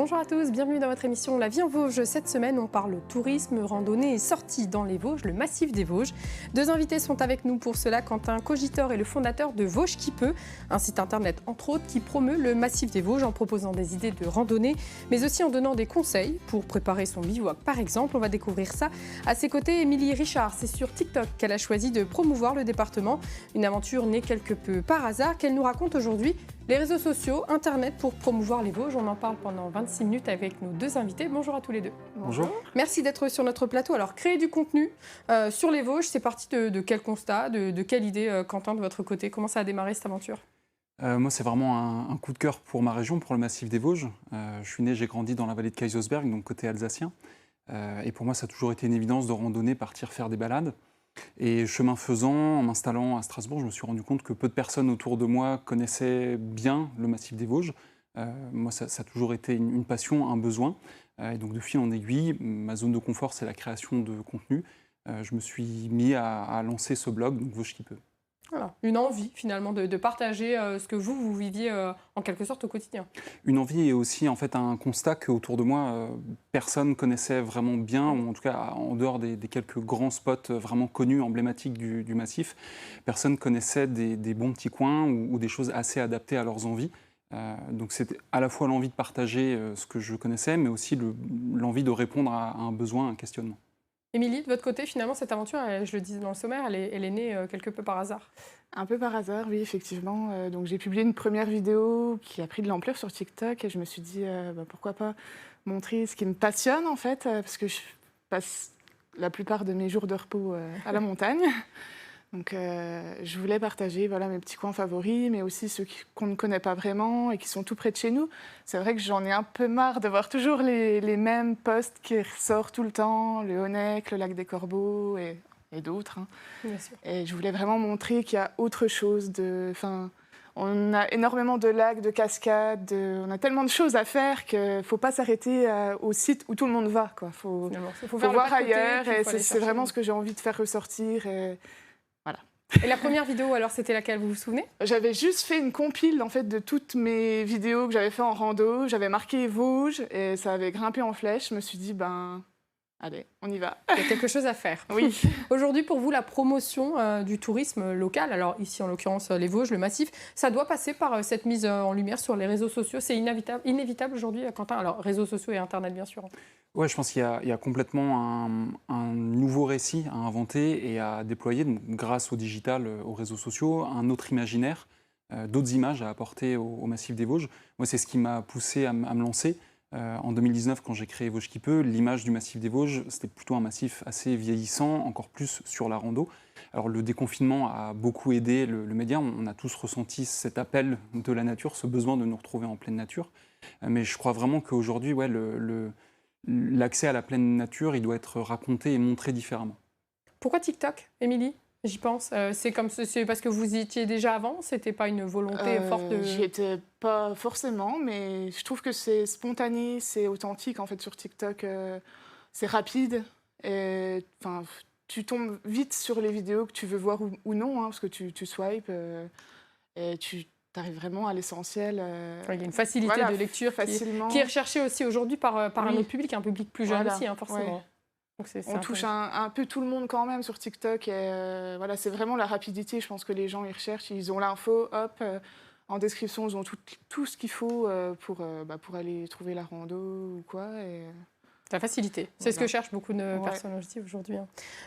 Bonjour à tous, bienvenue dans votre émission La vie en Vosges. Cette semaine, on parle tourisme, randonnée et sortie dans les Vosges, le massif des Vosges. Deux invités sont avec nous pour cela. Quentin Cogitor est le fondateur de Vosges qui peut, un site internet entre autres qui promeut le massif des Vosges en proposant des idées de randonnée, mais aussi en donnant des conseils pour préparer son bivouac par exemple. On va découvrir ça. À ses côtés, Émilie Richard, c'est sur TikTok qu'elle a choisi de promouvoir le département. Une aventure née quelque peu par hasard qu'elle nous raconte aujourd'hui. Les réseaux sociaux, Internet pour promouvoir les Vosges. On en parle pendant 26 minutes avec nos deux invités. Bonjour à tous les deux. Bonjour. Merci d'être sur notre plateau. Alors, créer du contenu sur les Vosges, c'est parti de quel constat, de quelle idée, Quentin, de votre côté? Comment ça a démarré cette aventure? Moi, c'est vraiment un coup de cœur pour ma région, pour le massif des Vosges. Je suis né, j'ai grandi dans la vallée de Kaisersberg, donc côté alsacien. Et pour moi, ça a toujours été une évidence de randonner, partir faire des balades. Et chemin faisant, en m'installant à Strasbourg, je me suis rendu compte que peu de personnes autour de moi connaissaient bien le massif des Vosges. Moi, ça a toujours été une passion, un besoin. Et donc, de fil en aiguille, ma zone de confort, c'est la création de contenu. Je me suis mis à lancer ce blog, donc Vosges qui peut. Voilà. Une envie, finalement, de partager ce que vous viviez en quelque sorte au quotidien. Une envie et aussi en fait un constat qu'autour de moi, personne connaissait vraiment bien, ou en tout cas en dehors des quelques grands spots vraiment connus, emblématiques du massif, personne connaissait des bons petits coins ou des choses assez adaptées à leurs envies. Donc c'était à la fois l'envie de partager ce que je connaissais, mais aussi l'envie de répondre à un besoin, un questionnement. Émilie, de votre côté, finalement, cette aventure, je le disais dans le sommaire, elle est née quelque peu par hasard. Un peu par hasard, oui, effectivement. Donc j'ai publié une première vidéo qui a pris de l'ampleur sur TikTok et je me suis dit, pourquoi pas montrer ce qui me passionne, en fait, parce que je passe la plupart de mes jours de repos à la montagne. Donc je voulais partager mes petits coins favoris, mais aussi ceux qu'on ne connaît pas vraiment et qui sont tout près de chez nous. C'est vrai que j'en ai un peu marre de voir toujours les mêmes posts qui ressortent tout le temps, le Honeck, le lac des Corbeaux et d'autres. Hein. Bien sûr. Et je voulais vraiment montrer qu'il y a autre chose. On a énormément de lacs, de cascades, on a tellement de choses à faire qu'il ne faut pas s'arrêter au site où tout le monde va. Il faut voir ailleurs et c'est vraiment ce que j'ai envie de faire ressortir. Et la première vidéo, alors, c'était laquelle, vous vous souvenez? J'avais juste fait une compile en fait, de toutes mes vidéos que j'avais fait en rando. J'avais marqué Vosges et ça avait grimpé en flèche. Je me suis dit, allez, on y va. Il y a quelque chose à faire. Oui. Aujourd'hui, pour vous, la promotion du tourisme local, alors ici en l'occurrence les Vosges, le massif, ça doit passer par cette mise en lumière sur les réseaux sociaux. C'est inévitable aujourd'hui, Quentin. Alors, réseaux sociaux et Internet, bien sûr. Ouais, je pense qu'il y a complètement un nouveau récit à inventer et à déployer, donc, grâce au digital, aux réseaux sociaux, un autre imaginaire, d'autres images à apporter au massif des Vosges. Moi, c'est ce qui m'a poussé à me lancer. En 2019, quand j'ai créé Vosges qui peut, l'image du massif des Vosges, c'était plutôt un massif assez vieillissant, encore plus sur la rando. Alors le déconfinement a beaucoup aidé le média, on a tous ressenti cet appel de la nature, ce besoin de nous retrouver en pleine nature. Mais je crois vraiment qu'aujourd'hui, l'accès à la pleine nature, il doit être raconté et montré différemment. Pourquoi TikTok, Émilie? J'y pense. C'est parce que vous y étiez déjà avant? C'était pas une volonté forte de... J'y étais pas forcément, mais je trouve que c'est spontané, c'est authentique en fait sur TikTok. C'est rapide. Tu tombes vite sur les vidéos que tu veux voir ou non, parce que tu swipes et tu arrives vraiment à l'essentiel. Il y a une facilité de lecture qui est recherchée aussi aujourd'hui par un autre public, un public plus jeune aussi, forcément. Ouais. Donc on touche un peu tout le monde quand même sur TikTok. Et c'est vraiment la rapidité. Je pense que les gens ils recherchent, ils ont l'info, hop, en description, ils ont tout ce qu'il faut pour aller trouver la rando ou quoi. La facilité, c'est ce que cherchent beaucoup de personnes aussi aujourd'hui.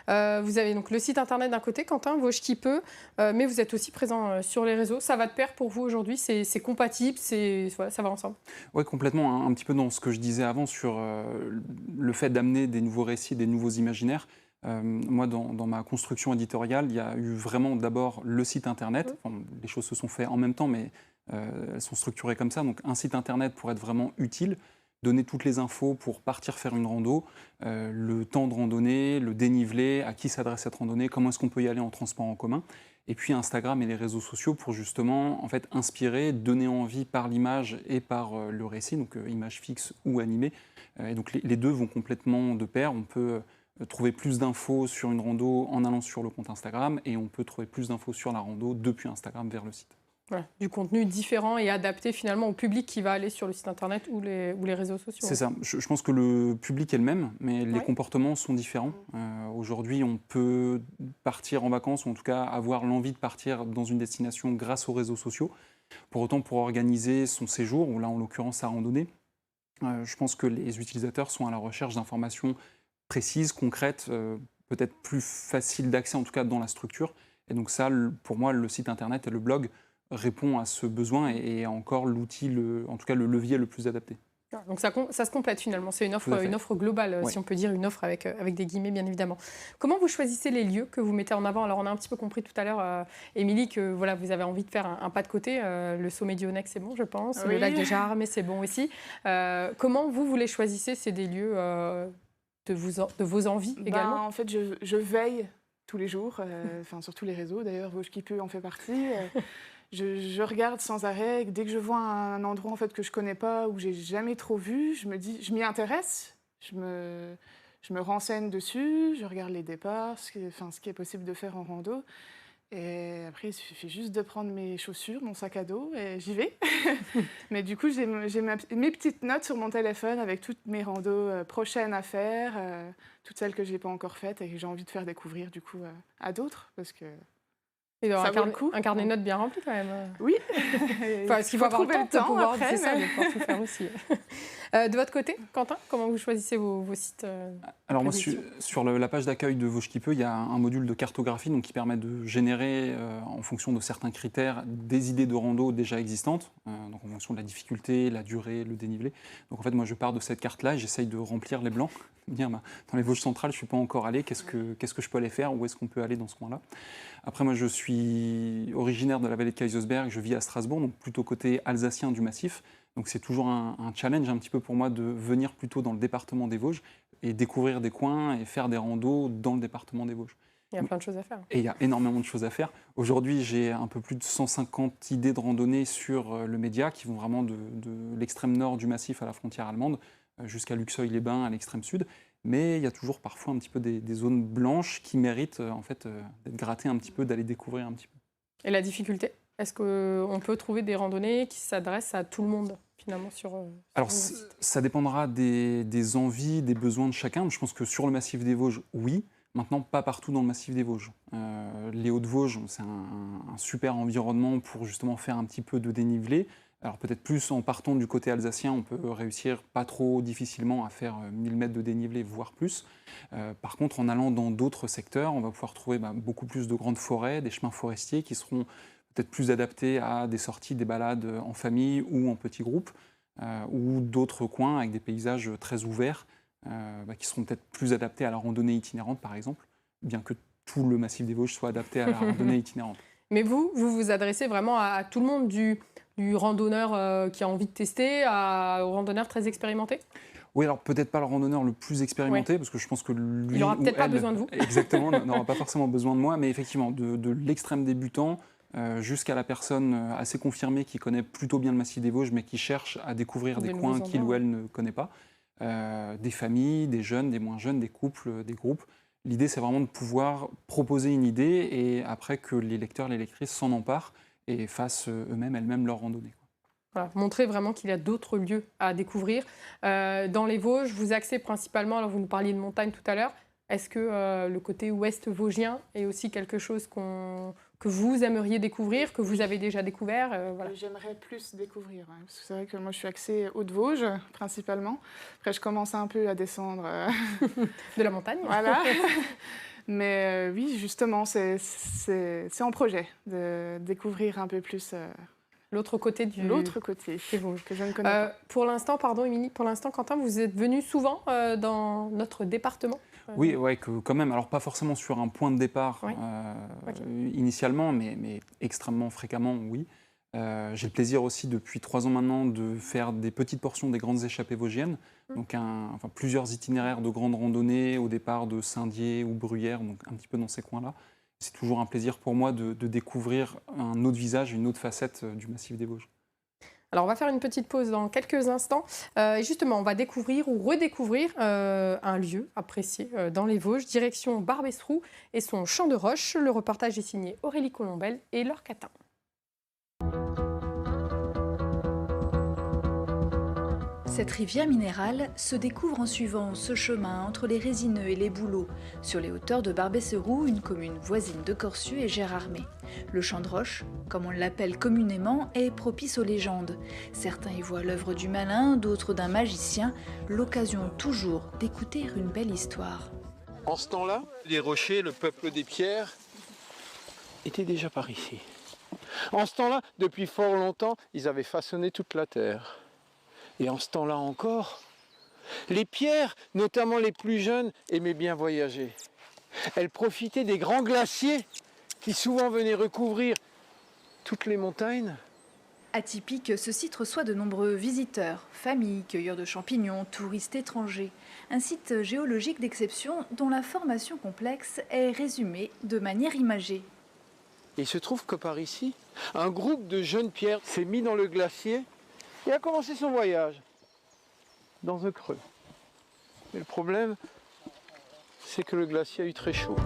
Vous avez donc le site internet d'un côté, Quentin, Vosges qui peut, mais vous êtes aussi présent sur les réseaux. Ça va de pair pour vous aujourd'hui? C'est compatible, ça va ensemble? Oui, complètement. Un petit peu dans ce que je disais avant sur le fait d'amener des nouveaux récits, des nouveaux imaginaires. Moi, dans ma construction éditoriale, il y a eu vraiment d'abord le site internet. Les choses se sont faites en même temps, mais elles sont structurées comme ça. Donc un site internet pour être vraiment utile, donner toutes les infos pour partir faire une rando, le temps de randonnée, le dénivelé, à qui s'adresse cette randonnée, comment est-ce qu'on peut y aller en transport en commun. Et puis Instagram et les réseaux sociaux pour justement inspirer, donner envie par l'image et par le récit, donc image fixe ou animée. Et donc les deux vont complètement de pair. On peut trouver plus d'infos sur une rando en allant sur le compte Instagram et on peut trouver plus d'infos sur la rando depuis Instagram vers le site. Voilà, du contenu différent et adapté finalement au public qui va aller sur le site internet ou les réseaux sociaux. C'est ça. Je pense que le public est le même, mais les Ouais. comportements sont différents. Aujourd'hui, on peut partir en vacances, ou en tout cas avoir l'envie de partir dans une destination grâce aux réseaux sociaux. Pour autant, pour organiser son séjour, ou là en l'occurrence sa randonnée, je pense que les utilisateurs sont à la recherche d'informations précises, concrètes, peut-être plus faciles d'accès, en tout cas dans la structure. Et donc ça, pour moi, le site internet et le blog répond à ce besoin et est encore l'outil, en tout cas le levier le plus adapté. Donc ça se complète finalement, c'est une offre globale, Ouais. si on peut dire, une offre avec des guillemets bien évidemment. Comment vous choisissez les lieux que vous mettez en avant? Alors on a un petit peu compris tout à l'heure, Émilie, que voilà, vous avez envie de faire un pas de côté. Le sommet du Honex, c'est bon, je pense. Oui. Le lac de Jarmes, c'est bon aussi. Comment vous les choisissez? C'est des lieux de vos envies également? En fait, je veille tous les jours, sur tous les réseaux. D'ailleurs, Vosges qui peut en fait partie. Je regarde sans arrêt. Dès que je vois un endroit en fait, que je ne connais pas ou j'ai jamais trop vu, je me dis, je m'y intéresse. Je me renseigne dessus. Je regarde les départs, ce qui est possible de faire en rando. Et après, il suffit juste de prendre mes chaussures, mon sac à dos, et j'y vais. Mais du coup, j'ai mes petites notes sur mon téléphone avec toutes mes randos prochaines à faire, toutes celles que je n'ai pas encore faites et que j'ai envie de faire découvrir du coup à d'autres, parce que Et ça vaut le coup. un carnet de notes bien rempli quand même. Oui. Parce qu'il faut avoir le temps de pouvoir, après, c'est ça, de pouvoir tout faire aussi. De votre côté, Quentin, comment vous choisissez vos sites Alors moi, prédilection? sur la page d'accueil de Vosges qui peut, il y a un module de cartographie donc, qui permet de générer, en fonction de certains critères, des idées de rando déjà existantes, donc en fonction de la difficulté, la durée, le dénivelé. Donc en fait, moi, je pars de cette carte-là et j'essaye de remplir les blancs. Bien, dans les Vosges centrales, je ne suis pas encore allé. Qu'est-ce que je peux aller faire? Où est-ce qu'on peut aller dans ce coin-là? Après, moi, je suis originaire de la vallée de Kaisersberg. Je vis à Strasbourg, donc plutôt côté alsacien du massif. Donc c'est toujours un challenge un petit peu pour moi de venir plutôt dans le département des Vosges et découvrir des coins et faire des randos dans le département des Vosges. Il y a plein de choses à faire. Et il y a énormément de choses à faire. Aujourd'hui, j'ai un peu plus de 150 idées de randonnée sur le Média qui vont vraiment de l'extrême nord du massif à la frontière allemande jusqu'à Luxeuil-les-Bains à l'extrême sud. Mais il y a toujours parfois un petit peu des zones blanches qui méritent en fait, d'être grattées un petit peu, d'aller découvrir un petit peu. Et la difficulté? Est-ce qu'on peut trouver des randonnées qui s'adressent à tout le monde finalement Alors, ça dépendra des envies, des besoins de chacun. Je pense que sur le massif des Vosges, oui. Maintenant, pas partout dans le massif des Vosges. Les Hauts-de-Vosges, c'est un super environnement pour justement faire un petit peu de dénivelé. Alors peut-être plus en partant du côté alsacien, on peut réussir pas trop difficilement à faire 1000 mètres de dénivelé, voire plus. Par contre, en allant dans d'autres secteurs, on va pouvoir trouver beaucoup plus de grandes forêts, des chemins forestiers qui seront peut-être plus adaptés à des sorties, des balades en famille ou en petits groupes, ou d'autres coins avec des paysages très ouverts, qui seront peut-être plus adaptés à la randonnée itinérante, par exemple, bien que tout le massif des Vosges soit adapté à la randonnée itinérante. Mais vous vous adressez vraiment à tout le monde, du randonneur qui a envie de tester au randonneur très expérimenté? Oui, alors peut-être pas le randonneur le plus expérimenté, parce que je pense que lui Il n'aura ou peut-être pas elle, besoin de vous. Exactement, n'aura pas forcément besoin de moi, mais effectivement, de l'extrême débutant jusqu'à la personne assez confirmée qui connaît plutôt bien le massif des Vosges, mais qui cherche à découvrir des coins qu'il ou elle ne connaît pas. Des familles, des jeunes, des moins jeunes, des couples, des groupes. L'idée, c'est vraiment de pouvoir proposer une idée et après que les lecteurs, les lectrices s'en emparent et fassent eux-mêmes, elles-mêmes leur randonnée. Voilà, montrer vraiment qu'il y a d'autres lieux à découvrir. Dans les Vosges, vous axez principalement, alors vous nous parliez de montagne tout à l'heure, est-ce que le côté ouest vosgien est aussi quelque chose que vous aimeriez découvrir, que vous avez déjà découvert voilà. J'aimerais plus découvrir, hein, parce que c'est vrai que moi je suis axée Hauts-de-Vosges principalement. Après je commence un peu à descendre de la montagne. Voilà. Mais oui, justement, c'est en projet de découvrir un peu plus l'autre côté des Vosges que je ne connais pas. Pour l'instant, pardon Émilie, pour l'instant Quentin, vous êtes venu souvent dans notre département? Oui, ouais, quand même. Alors pas forcément sur un point de départ initialement, mais extrêmement fréquemment, oui. J'ai le plaisir aussi depuis 3 ans maintenant de faire des petites portions des grandes échappées vosgiennes, donc plusieurs itinéraires de grandes randonnées au départ de Saint-Dié ou Bruyères, donc un petit peu dans ces coins-là. C'est toujours un plaisir pour moi de découvrir un autre visage, une autre facette du massif des Vosges. Alors, on va faire une petite pause dans quelques instants. Et justement, on va découvrir ou redécouvrir un lieu apprécié dans les Vosges, direction Barbestroux et son champ de roche. Le reportage est signé Aurélie Colombel et Laure Catin. Cette rivière minérale se découvre en suivant ce chemin entre les résineux et les bouleaux, sur les hauteurs de Barbey-Serroux, une commune voisine de Corçu et Gérardmer. Le champ de roche, comme on l'appelle communément, est propice aux légendes. Certains y voient l'œuvre du malin, d'autres d'un magicien, l'occasion toujours d'écouter une belle histoire. En ce temps-là, les rochers, le peuple des pierres, étaient déjà par ici. En ce temps-là, depuis fort longtemps, ils avaient façonné toute la terre. Et en ce temps-là encore, les pierres, notamment les plus jeunes, aimaient bien voyager. Elles profitaient des grands glaciers qui souvent venaient recouvrir toutes les montagnes. Atypique, ce site reçoit de nombreux visiteurs, familles, cueilleurs de champignons, touristes étrangers. Un site géologique d'exception dont la formation complexe est résumée de manière imagée. Et il se trouve que par ici, un groupe de jeunes pierres s'est mis dans le glacier et a commencé son voyage dans un creux. Mais le problème, c'est que le glacier a eu très chaud.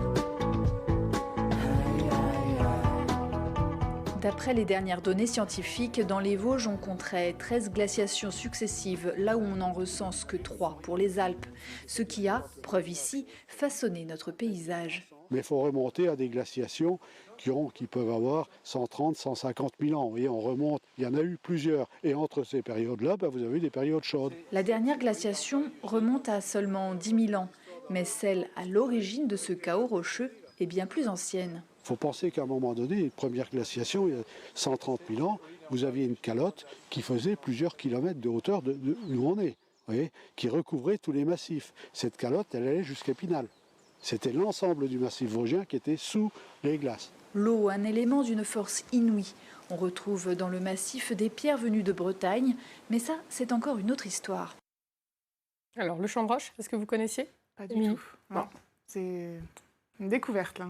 D'après les dernières données scientifiques, dans les Vosges, on compterait 13 glaciations successives, là où on n'en recense que 3 pour les Alpes. Ce qui a, preuve ici, façonné notre paysage. Mais il faut remonter à des glaciations qui peuvent avoir 130, 150 000 ans. Vous voyez, on remonte, il y en a eu plusieurs. Et entre ces périodes-là, vous avez eu des périodes chaudes. La dernière glaciation remonte à seulement 10 000 ans, mais celle à l'origine de ce chaos rocheux est bien plus ancienne. Il faut penser qu'à un moment donné, une première glaciation, il y a 130 000 ans, vous aviez une calotte qui faisait plusieurs kilomètres de hauteur de où on est, vous voyez, qui recouvrait tous les massifs. Cette calotte, elle allait jusqu'à Épinal. C'était l'ensemble du massif vosgien qui était sous les glaces. L'eau, un élément d'une force inouïe. On retrouve dans le massif des pierres venues de Bretagne, mais ça, c'est encore une autre histoire. Alors, le champ de roche, est-ce que vous connaissiez? Pas du Émilie? tout. Non. C'est une découverte, là.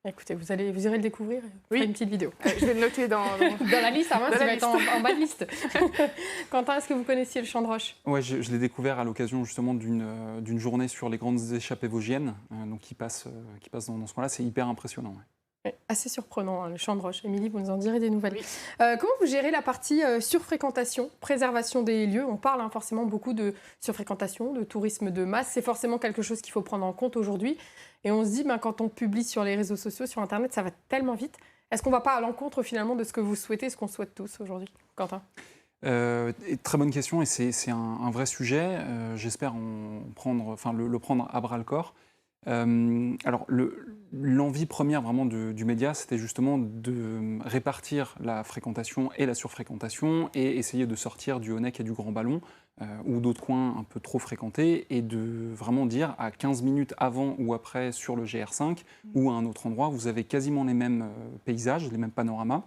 Écoutez, vous irez le découvrir. Vous ferez une petite vidéo. Je vais le noter dans la liste, ça va liste. être en bas de liste. Quentin, est-ce que vous connaissiez le champ de roche? Ouais, je l'ai découvert à l'occasion justement d'une journée sur les grandes échappées vosgiennes, donc qui passe dans ce coin-là. C'est hyper impressionnant. Ouais. Assez surprenant, hein, le champ de roche. Émilie, vous nous en direz des nouvelles. Oui. Comment vous gérez la partie surfréquentation, préservation des lieux? On parle forcément beaucoup de surfréquentation, de tourisme de masse. C'est forcément quelque chose qu'il faut prendre en compte aujourd'hui. Et on se dit, quand on publie sur les réseaux sociaux, sur Internet, ça va tellement vite. Est-ce qu'on ne va pas à l'encontre finalement de ce que vous souhaitez, ce qu'on souhaite tous aujourd'hui? Quentin? Très bonne question et c'est un vrai sujet. J'espère le prendre à bras-le-corps. Alors, l'envie première vraiment du média, c'était justement de répartir la fréquentation et la surfréquentation et essayer de sortir du Honeck et du Grand Ballon ou d'autres coins un peu trop fréquentés et de vraiment dire à 15 minutes avant ou après sur le GR5 ou à un autre endroit, vous avez quasiment les mêmes paysages, les mêmes panoramas,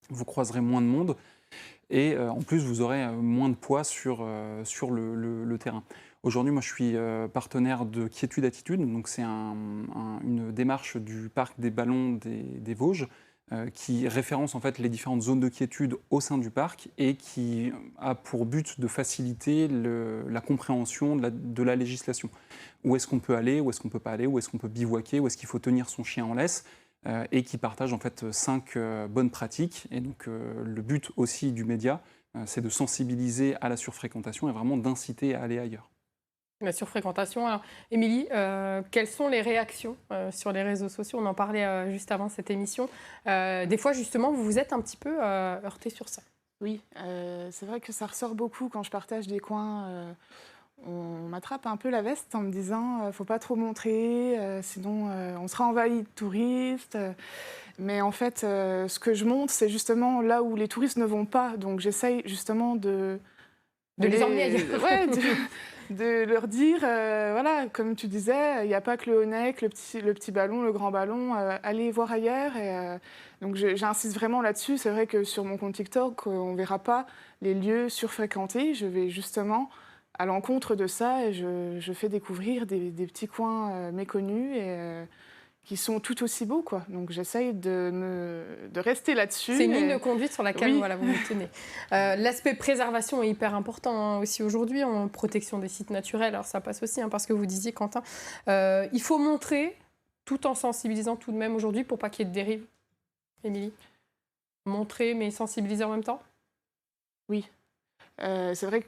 vous croiserez moins de monde et en plus vous aurez moins de poids sur le terrain. Aujourd'hui, moi, je suis partenaire de Quiétude Attitude. Donc, c'est une démarche du parc des Ballons des Vosges qui référence en fait les différentes zones de quiétude au sein du parc et qui a pour but de faciliter la compréhension de la législation. Où est-ce qu'on peut aller, où est-ce qu'on ne peut pas aller, où est-ce qu'on peut bivouaquer, où est-ce qu'il faut tenir son chien en laisse et qui partage en fait 5 bonnes pratiques. Et donc, le but aussi du média, c'est de sensibiliser à la surfréquentation et vraiment d'inciter à aller ailleurs. La surfréquentation. Alors, Émilie, quelles sont les réactions sur les réseaux sociaux? On en parlait juste avant cette émission. Des fois, justement, vous vous êtes un petit peu heurté sur ça. Oui, c'est vrai que ça ressort beaucoup quand je partage des coins. On m'attrape un peu la veste en me disant faut pas trop montrer, sinon on sera envahi de touristes. Mais en fait, ce que je montre, c'est justement là où les touristes ne vont pas. Donc j'essaye justement de les emmener ailleurs. Ouais, de leur dire, voilà, comme tu disais, il n'y a pas que le Honeck, le petit ballon, le grand ballon, allez voir ailleurs. Et, donc j'insiste vraiment là-dessus. C'est vrai que sur mon compte TikTok, on ne verra pas les lieux surfréquentés. Je vais justement à l'encontre de ça et je fais découvrir des petits coins méconnus et qui sont tout aussi beaux, quoi. Donc j'essaye de rester là-dessus. C'est une ligne de conduite sur laquelle oui. voilà, vous vous tenez. L'aspect préservation est hyper important aussi aujourd'hui, en protection des sites naturels. Alors ça passe aussi, parce que vous disiez, Quentin, il faut montrer tout en sensibilisant tout de même aujourd'hui pour pas qu'il y ait de dérive. Émilie? Montrer mais sensibiliser en même temps? Oui. C'est vrai que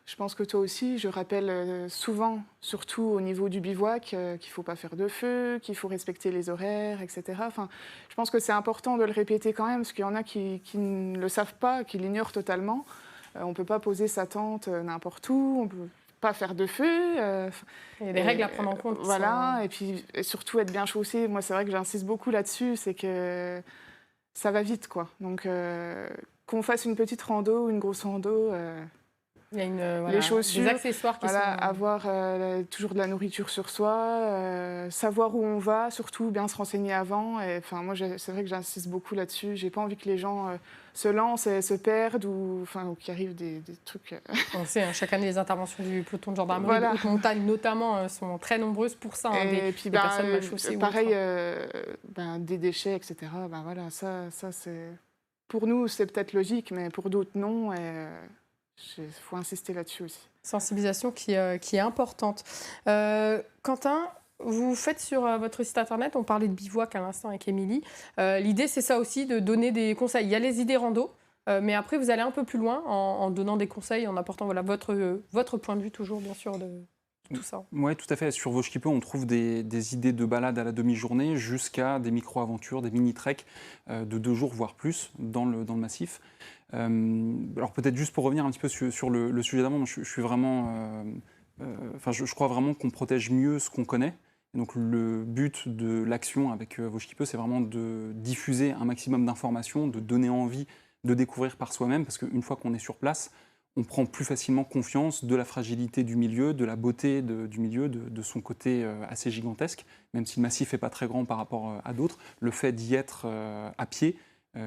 je pense que toi aussi, je rappelle souvent, surtout au niveau du bivouac, qu'il ne faut pas faire de feu, qu'il faut respecter les horaires, etc. Enfin, je pense que c'est important de le répéter quand même, parce qu'il y en a qui ne le savent pas, qui l'ignorent totalement. On ne peut pas poser sa tente n'importe où, on ne peut pas faire de feu. Il y a des règles à prendre en compte. Voilà, et puis surtout être bien chaussé. Moi, c'est vrai que j'insiste beaucoup là-dessus, c'est que ça va vite, quoi. Donc, qu'on fasse une petite rando ou une grosse rando... Il y a les chaussures, des accessoires qui sont... avoir toujours de la nourriture sur soi, savoir où on va, surtout bien se renseigner avant. Moi, c'est vrai que j'insiste beaucoup là-dessus. J'ai pas envie que les gens se lancent et se perdent ou qu'il arrive des trucs... On sait, chaque année, les interventions du peloton de gendarmerie de haute montagne, notamment, sont très nombreuses pour ça. Et puis, des personnes mal chaussées. Pareil, des déchets, etc. Ça c'est... Pour nous, c'est peut-être logique, mais pour d'autres, non. Il faut insister là-dessus aussi. Sensibilisation qui est importante. Quentin, vous faites sur votre site internet, on parlait de bivouac à l'instant avec Émilie. L'idée, c'est ça aussi, de donner des conseils. Il y a les idées rando, mais après, vous allez un peu plus loin en donnant des conseils, en apportant votre point de vue toujours, bien sûr, de tout ça. Oui, tout à fait. Sur Vosges qui peut, on trouve des idées de balade à la demi-journée jusqu'à des micro-aventures, des mini-treks de 2 jours, voire plus, dans le massif. Alors peut-être juste pour revenir un petit peu sur le sujet d'avant, je suis vraiment... je crois vraiment qu'on protège mieux ce qu'on connaît. Et donc le but de l'action avec Vosges qui peut, c'est vraiment de diffuser un maximum d'informations, de donner envie de découvrir par soi-même, parce qu'une fois qu'on est sur place, on prend plus facilement confiance de la fragilité du milieu, de la beauté du milieu, de son côté assez gigantesque, même si le massif n'est pas très grand par rapport à d'autres. Le fait d'y être à pied,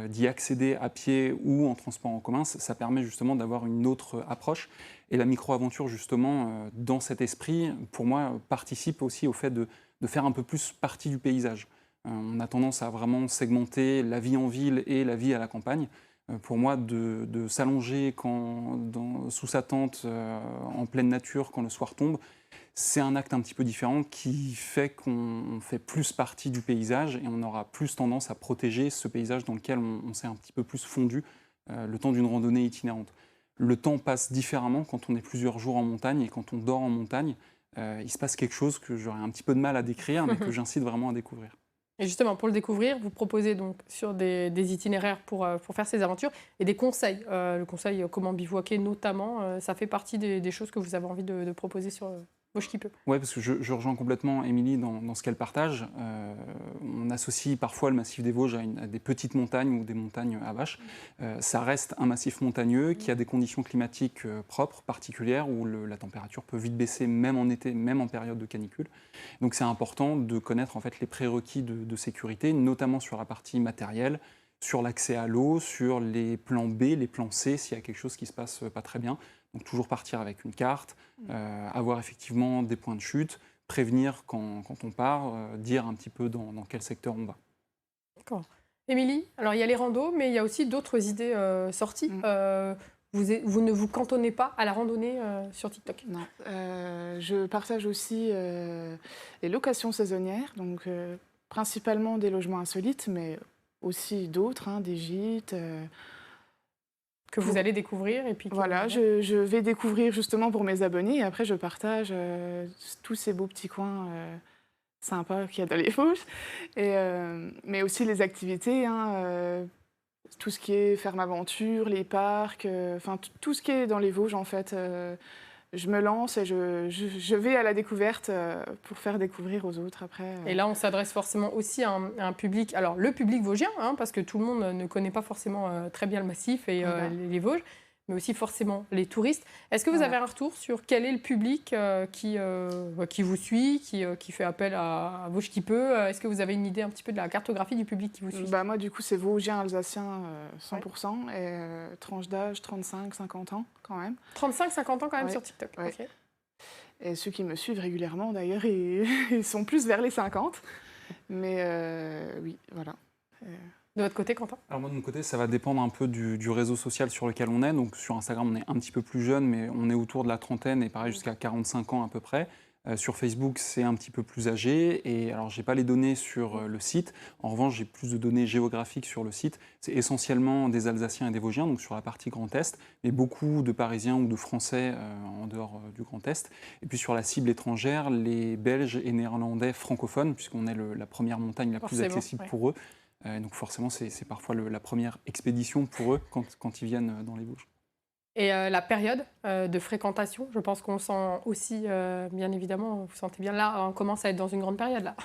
d'y accéder à pied ou en transport en commun, ça permet justement d'avoir une autre approche. Et la micro-aventure, justement, dans cet esprit, pour moi, participe aussi au fait de faire un peu plus partie du paysage. On a tendance à vraiment segmenter la vie en ville et la vie à la campagne. Pour moi, de s'allonger sous sa tente en pleine nature quand le soir tombe, c'est un acte un petit peu différent qui fait qu'on fait plus partie du paysage et on aura plus tendance à protéger ce paysage dans lequel on s'est un petit peu plus fondu le temps d'une randonnée itinérante. Le temps passe différemment quand on est plusieurs jours en montagne et quand on dort en montagne. Il se passe quelque chose que j'aurais un petit peu de mal à décrire, mais que j'incite vraiment à découvrir. Et justement, pour le découvrir, vous proposez donc sur des itinéraires pour faire ces aventures et des conseils. Le conseil comment bivouaquer notamment, ça fait partie des choses que vous avez envie de proposer sur Vosges qui peut. Oui, parce que je rejoins complètement Émilie dans ce qu'elle partage. On associe parfois le massif des Vosges à des petites montagnes ou des montagnes à vaches. Ça reste un massif montagneux qui a des conditions climatiques propres, particulières, où la température peut vite baisser, même en été, même en période de canicule. Donc c'est important de connaître en fait, les prérequis de sécurité, notamment sur la partie matérielle, sur l'accès à l'eau, sur les plans B, les plans C, s'il y a quelque chose qui ne se passe pas très bien. Donc toujours partir avec une carte, avoir effectivement des points de chute, prévenir quand on part, dire un petit peu dans quel secteur on va. D'accord. Émilie, alors il y a les randos, mais il y a aussi d'autres idées sorties. Vous ne vous cantonnez pas à la randonnée sur TikTok? Non. Je partage aussi les locations saisonnières, donc principalement des logements insolites, mais aussi d'autres, des gîtes... que vous allez découvrir et puis voilà, je vais découvrir justement pour mes abonnés et après je partage tous ces beaux petits coins sympas qu'il y a dans les Vosges. Mais aussi les activités, tout ce qui est ferme aventure, les parcs, tout ce qui est dans les Vosges en fait. Je me lance et je vais à la découverte pour faire découvrir aux autres après. Et là, on s'adresse forcément aussi à un public, alors le public vosgien, parce que tout le monde ne connaît pas forcément très bien le massif et les Vosges, mais aussi forcément les touristes. Est-ce que vous avez un retour sur quel est le public qui vous suit, qui fait appel à Vosges qui peut? Est-ce que vous avez une idée un petit peu de la cartographie du public qui vous suit? Moi, du coup, c'est Vosgien, Alsacien, 100%, et tranche d'âge 35-50 ans quand même. 35-50 ans quand même sur TikTok. Ouais. Okay. Et ceux qui me suivent régulièrement, d'ailleurs, ils sont plus vers les 50. Mais oui, voilà. De votre côté, Quentin? Alors moi, de mon côté, ça va dépendre un peu du réseau social sur lequel on est. Donc sur Instagram, on est un petit peu plus jeune, mais on est autour de la trentaine et pareil jusqu'à 45 ans à peu près. Sur Facebook, c'est un petit peu plus âgé. Et alors, je n'ai pas les données sur le site. En revanche, j'ai plus de données géographiques sur le site. C'est essentiellement des Alsaciens et des Vosgiens, donc sur la partie Grand Est, mais beaucoup de Parisiens ou de Français en dehors du Grand Est. Et puis sur la cible étrangère, les Belges et Néerlandais francophones, puisqu'on est la première montagne la plus accessible pour eux. Donc forcément, c'est parfois la première expédition pour eux quand ils viennent dans les Vosges. Et la période de fréquentation, je pense qu'on sent aussi, bien évidemment, vous sentez bien là, on commence à être dans une grande période là.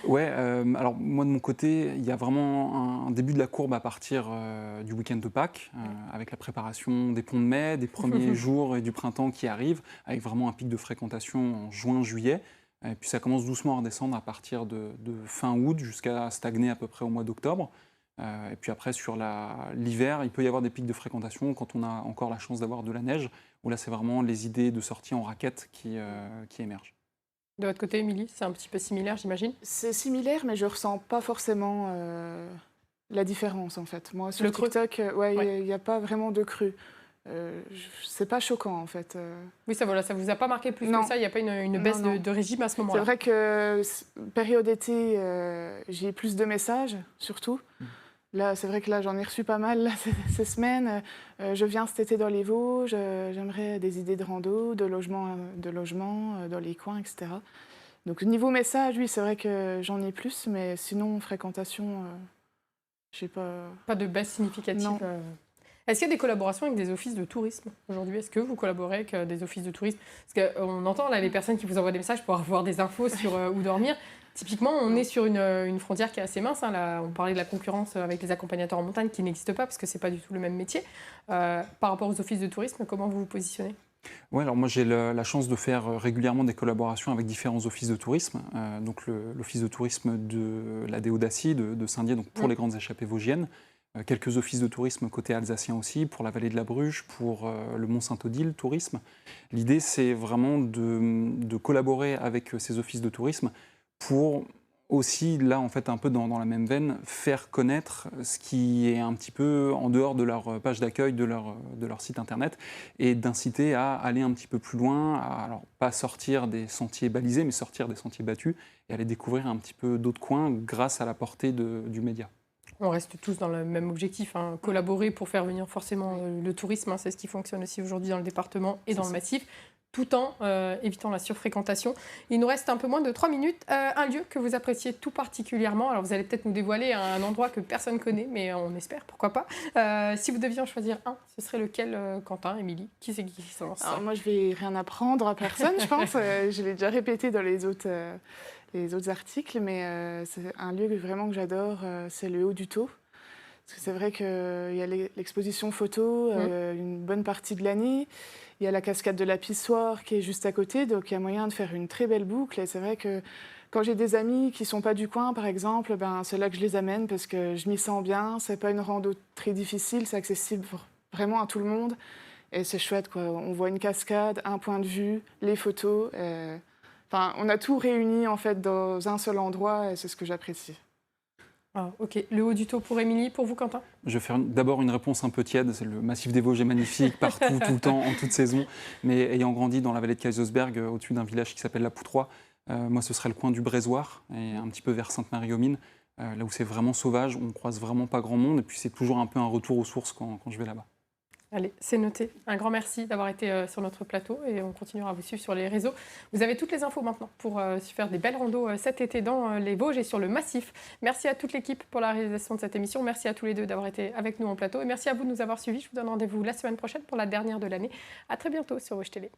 Ouais, alors moi de mon côté, il y a vraiment un début de la courbe à partir du week-end de Pâques, avec la préparation des ponts de mai, des premiers jours et du printemps qui arrivent, avec vraiment un pic de fréquentation en juin-juillet. Et puis ça commence doucement à redescendre à partir de fin août jusqu'à stagner à peu près au mois d'octobre. Et puis après, sur l'hiver, il peut y avoir des pics de fréquentation quand on a encore la chance d'avoir de la neige, où là, c'est vraiment les idées de sortie en raquette qui émergent. De votre côté, Émilie, c'est un petit peu similaire, j'imagine? C'est similaire, mais je ne ressens pas forcément la différence, en fait. Moi, sur TikTok, il n'y a pas vraiment de crue. C'est pas choquant, en fait. Oui, ça vous a pas marqué plus que ça? Il n'y a pas une baisse de régime à ce moment-là? C'est vrai que période été, j'ai plus de messages, surtout. Là, c'est vrai que là, j'en ai reçu pas mal là, ces semaines. Je viens cet été dans les Vosges, j'aimerais des idées de rando, de logement dans les coins, etc. Donc, niveau message, oui, c'est vrai que j'en ai plus, mais sinon, fréquentation, je sais pas... Pas de baisse significative? Est-ce qu'il y a des collaborations avec des offices de tourisme aujourd'hui? Est-ce que vous collaborez avec des offices de tourisme? Parce qu'on entend là les personnes qui vous envoient des messages pour avoir des infos sur où dormir. Typiquement, on est sur une frontière qui est assez mince. Là, on parlait de la concurrence avec les accompagnateurs en montagne qui n'existe pas parce que ce n'est pas du tout le même métier. Par rapport aux offices de tourisme, comment vous vous positionnez? Ouais, alors moi j'ai la chance de faire régulièrement des collaborations avec différents offices de tourisme. Donc l'office de tourisme de la Déo d'Assy, de Saint-Dié, donc pour les grandes échappées vosgiennes. Quelques offices de tourisme côté alsacien aussi, pour la vallée de la Bruche, pour le Mont-Saint-Odile, tourisme. L'idée, c'est vraiment de collaborer avec ces offices de tourisme pour aussi, là, en fait, un peu dans la même veine, faire connaître ce qui est un petit peu en dehors de leur page d'accueil, de leur site internet, et d'inciter à aller un petit peu plus loin, alors pas sortir des sentiers balisés, mais sortir des sentiers battus, et aller découvrir un petit peu d'autres coins grâce à la portée du média. On reste tous dans le même objectif, collaborer pour faire venir forcément le tourisme. C'est ce qui fonctionne aussi aujourd'hui dans le département et dans le massif, tout en évitant la surfréquentation. Il nous reste un peu moins de 3 minutes. Un lieu que vous appréciez tout particulièrement. Alors vous allez peut-être nous dévoiler un endroit que personne ne connaît, mais on espère, pourquoi pas. Si vous deviez en choisir un, ce serait lequel, Quentin, Émilie? Qui c'est qui se lance? Alors moi, je vais rien apprendre à personne, je pense. Je l'ai déjà répété dans les autres articles, mais c'est un lieu que j'adore, c'est le Haut du Taux. Parce que c'est vrai qu'il y a l'exposition photo une bonne partie de l'année. Il y a la cascade de la Pissoire qui est juste à côté, donc il y a moyen de faire une très belle boucle. Et c'est vrai que quand j'ai des amis qui ne sont pas du coin, par exemple, c'est là que je les amène parce que je m'y sens bien. Ce n'est pas une rando très difficile, c'est accessible vraiment à tout le monde. Et c'est chouette, quoi. On voit une cascade, un point de vue, les photos. On a tout réuni en fait dans un seul endroit et c'est ce que j'apprécie. Ah, ok. Le Haut du Taux pour Émilie, pour vous, Quentin? Je vais faire d'abord une réponse un peu tiède. C'est le massif des Vosges est magnifique, partout, tout le temps, en toute saison. Mais ayant grandi dans la vallée de Kaisersberg, au-dessus d'un village qui s'appelle La Poutroie, moi, ce serait le coin du Brésoir, et un petit peu vers Sainte-Marie-aux-Mines, là où c'est vraiment sauvage, on ne croise vraiment pas grand monde. Et puis, c'est toujours un peu un retour aux sources quand je vais là-bas. Allez, c'est noté. Un grand merci d'avoir été sur notre plateau et on continuera à vous suivre sur les réseaux. Vous avez toutes les infos maintenant pour faire des belles randos cet été dans les Vosges et sur le massif. Merci à toute l'équipe pour la réalisation de cette émission. Merci à tous les deux d'avoir été avec nous en plateau et merci à vous de nous avoir suivis. Je vous donne rendez-vous la semaine prochaine pour la dernière de l'année. À très bientôt sur Vosges Télé.